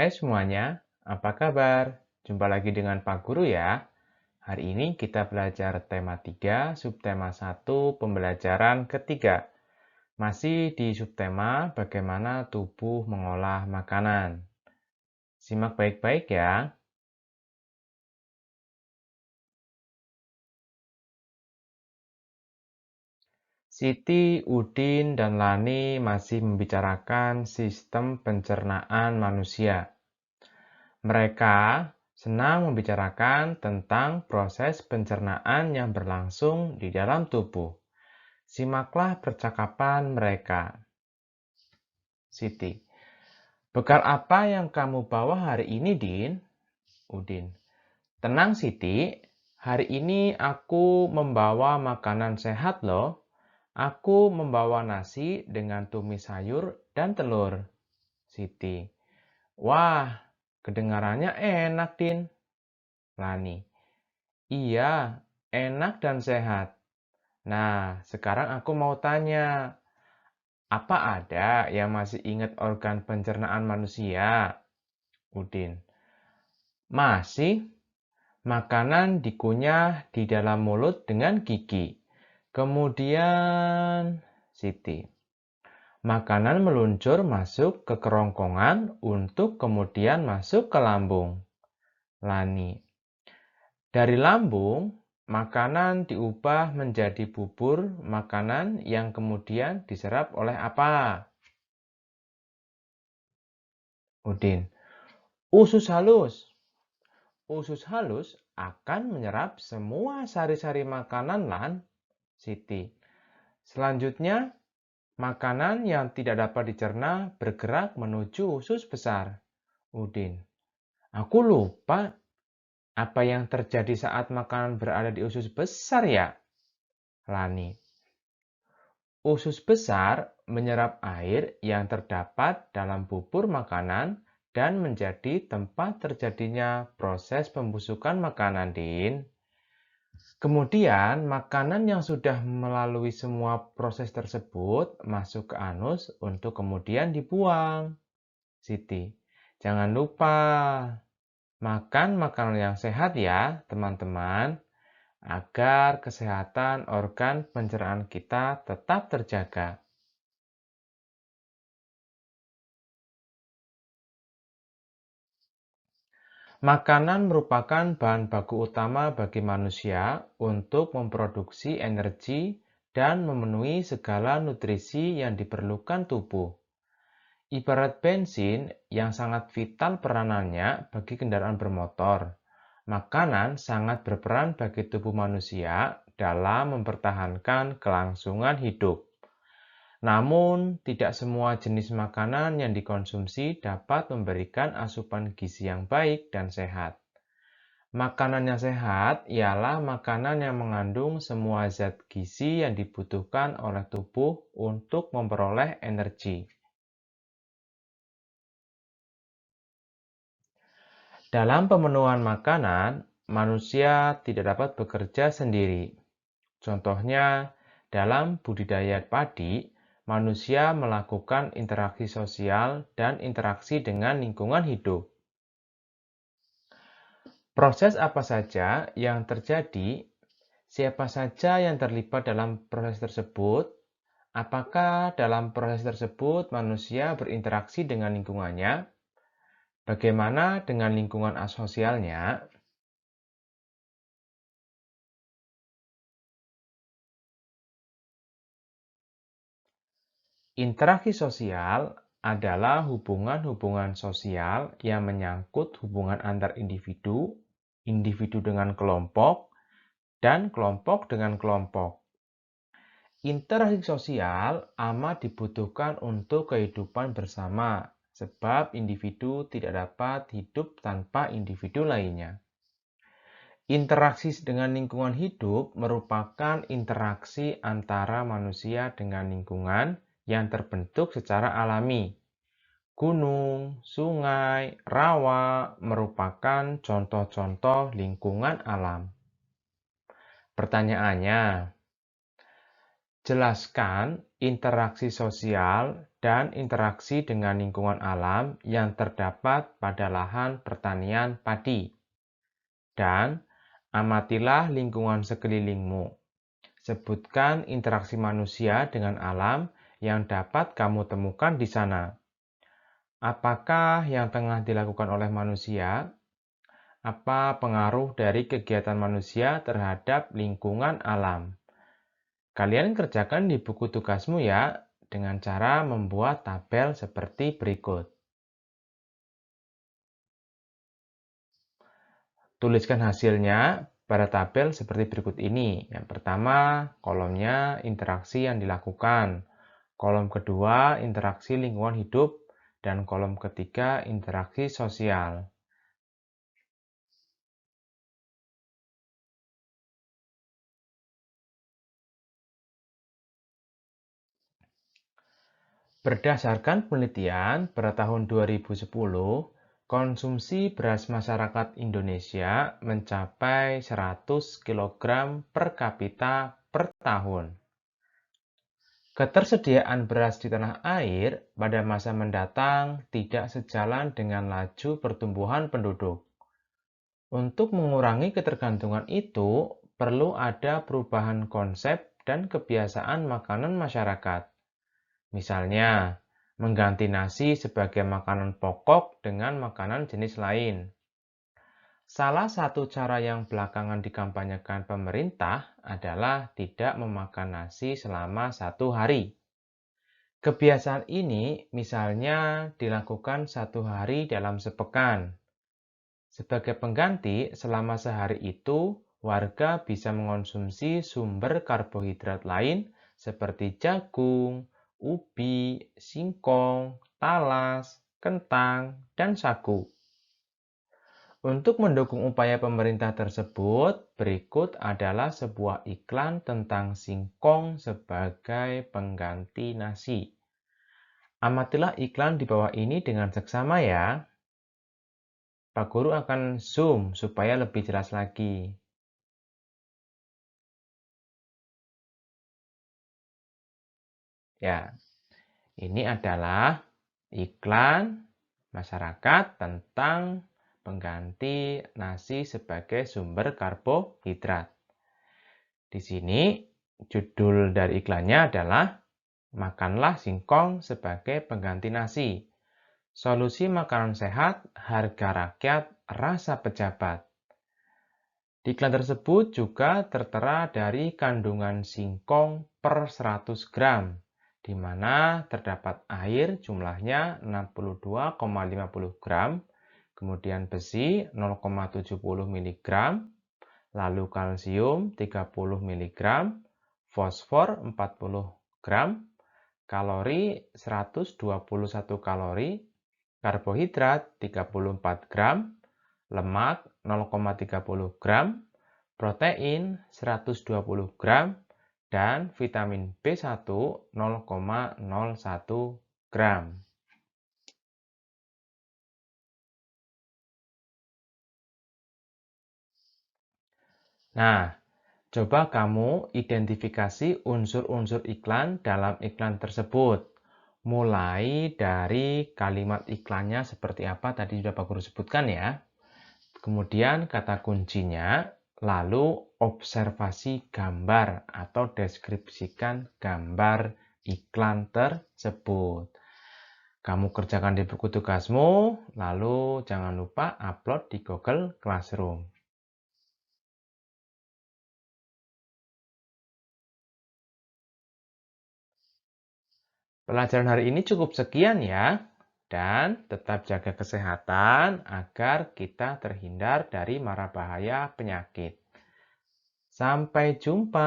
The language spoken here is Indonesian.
Hai semuanya, apa kabar? Jumpa lagi dengan Pak Guru ya. Hari ini kita belajar tema 3, subtema 1, pembelajaran ketiga. Masih di subtema bagaimana tubuh mengolah makanan. Simak baik-baik ya. Siti, Udin, dan Lani masih membicarakan sistem pencernaan manusia. Mereka senang membicarakan tentang proses pencernaan yang berlangsung di dalam tubuh. Simaklah percakapan mereka. Siti, bekal apa yang kamu bawa hari ini, Din? Udin, tenang Siti, hari ini aku membawa makanan sehat loh. Aku membawa nasi dengan tumis sayur dan telur. Siti, wah, kedengarannya enak, Din. Lani, iya, enak dan sehat. Nah, sekarang aku mau tanya, apa ada yang masih ingat organ pencernaan manusia? Udin, masih. Makanan dikunyah di dalam mulut dengan gigi. Kemudian, Siti, makanan meluncur masuk ke kerongkongan untuk kemudian masuk ke lambung. Lani, dari lambung, makanan diubah menjadi bubur makanan yang kemudian diserap oleh apa? Udin, usus halus. Usus halus akan menyerap semua sari-sari makanan lan. Siti. Selanjutnya, makanan yang tidak dapat dicerna bergerak menuju usus besar. Udin, aku lupa apa yang terjadi saat makanan berada di usus besar ya? Lani, usus besar menyerap air yang terdapat dalam bubur makanan dan menjadi tempat terjadinya proses pembusukan makanan, Din. Kemudian, makanan yang sudah melalui semua proses tersebut masuk ke anus untuk kemudian dibuang. Siti, jangan lupa makan makanan yang sehat ya, teman-teman, agar kesehatan organ pencernaan kita tetap terjaga. Makanan merupakan bahan baku utama bagi manusia untuk memproduksi energi dan memenuhi segala nutrisi yang diperlukan tubuh. Ibarat bensin yang sangat vital peranannya bagi kendaraan bermotor, makanan sangat berperan bagi tubuh manusia dalam mempertahankan kelangsungan hidup. Namun, tidak semua jenis makanan yang dikonsumsi dapat memberikan asupan gizi yang baik dan sehat. Makanan yang sehat ialah makanan yang mengandung semua zat gizi yang dibutuhkan oleh tubuh untuk memperoleh energi. Dalam pemenuhan makanan, manusia tidak dapat bekerja sendiri. Contohnya, dalam budidaya padi, manusia melakukan interaksi sosial dan interaksi dengan lingkungan hidup. Proses apa saja yang terjadi? Siapa saja yang terlibat dalam proses tersebut? Apakah dalam proses tersebut manusia berinteraksi dengan lingkungannya? Bagaimana dengan lingkungan asosialnya? Interaksi sosial adalah hubungan-hubungan sosial yang menyangkut hubungan antar individu, individu dengan kelompok, dan kelompok dengan kelompok. Interaksi sosial amat dibutuhkan untuk kehidupan bersama, sebab individu tidak dapat hidup tanpa individu lainnya. Interaksi dengan lingkungan hidup merupakan interaksi antara manusia dengan lingkungan yang terbentuk secara alami. Gunung, sungai, rawa merupakan contoh-contoh lingkungan alam. Pertanyaannya, jelaskan interaksi sosial dan interaksi dengan lingkungan alam yang terdapat pada lahan pertanian padi. Dan amatilah lingkungan sekelilingmu. Sebutkan interaksi manusia dengan alam yang dapat kamu temukan di sana. Apakah yang tengah dilakukan oleh manusia? Apa pengaruh dari kegiatan manusia terhadap lingkungan alam? Kalian kerjakan di buku tugasmu ya, dengan cara membuat tabel seperti berikut. Tuliskan hasilnya pada tabel seperti berikut ini. Yang pertama, kolomnya interaksi yang dilakukan. Kolom kedua, interaksi lingkungan hidup. Dan kolom ketiga, interaksi sosial. Berdasarkan penelitian pada tahun 2010, konsumsi beras masyarakat Indonesia mencapai 100 kg per kapita per tahun. Ketersediaan beras di tanah air pada masa mendatang tidak sejalan dengan laju pertumbuhan penduduk. Untuk mengurangi ketergantungan itu, perlu ada perubahan konsep dan kebiasaan makanan masyarakat. Misalnya, mengganti nasi sebagai makanan pokok dengan makanan jenis lain. Salah satu cara yang belakangan dikampanyekan pemerintah adalah tidak memakan nasi selama 1 hari. Kebiasaan ini misalnya dilakukan 1 hari dalam sepekan. Sebagai pengganti, selama sehari itu, warga bisa mengonsumsi sumber karbohidrat lain seperti jagung, ubi, singkong, talas, kentang, dan sagu. Untuk mendukung upaya pemerintah tersebut, berikut adalah sebuah iklan tentang singkong sebagai pengganti nasi. Amatilah iklan di bawah ini dengan seksama ya. Pak Guru akan zoom supaya lebih jelas lagi. Ya, ini adalah iklan masyarakat tentang pengganti nasi sebagai sumber karbohidrat. Di sini judul dari iklannya adalah "Makanlah singkong sebagai pengganti nasi. Solusi makanan sehat, harga rakyat, rasa pejabat." Di iklan tersebut juga tertera dari kandungan singkong per 100 gram, di mana terdapat air jumlahnya 62,50 gram, kemudian besi 0,70 mg, lalu kalsium 30 mg, fosfor 40 gram, kalori 121 kalori, karbohidrat 34 gram, lemak 0,30 gram, protein 120 gram, dan vitamin B1 0,01 gram. Nah, coba kamu identifikasi unsur-unsur iklan dalam iklan tersebut. Mulai dari kalimat iklannya seperti apa tadi sudah Pak Guru sebutkan ya. Kemudian kata kuncinya, lalu observasi gambar atau deskripsikan gambar iklan tersebut. Kamu kerjakan di buku tugasmu, lalu jangan lupa upload di Google Classroom. Pelajaran hari ini cukup sekian ya. Dan tetap jaga kesehatan agar kita terhindar dari mara bahaya penyakit. Sampai jumpa.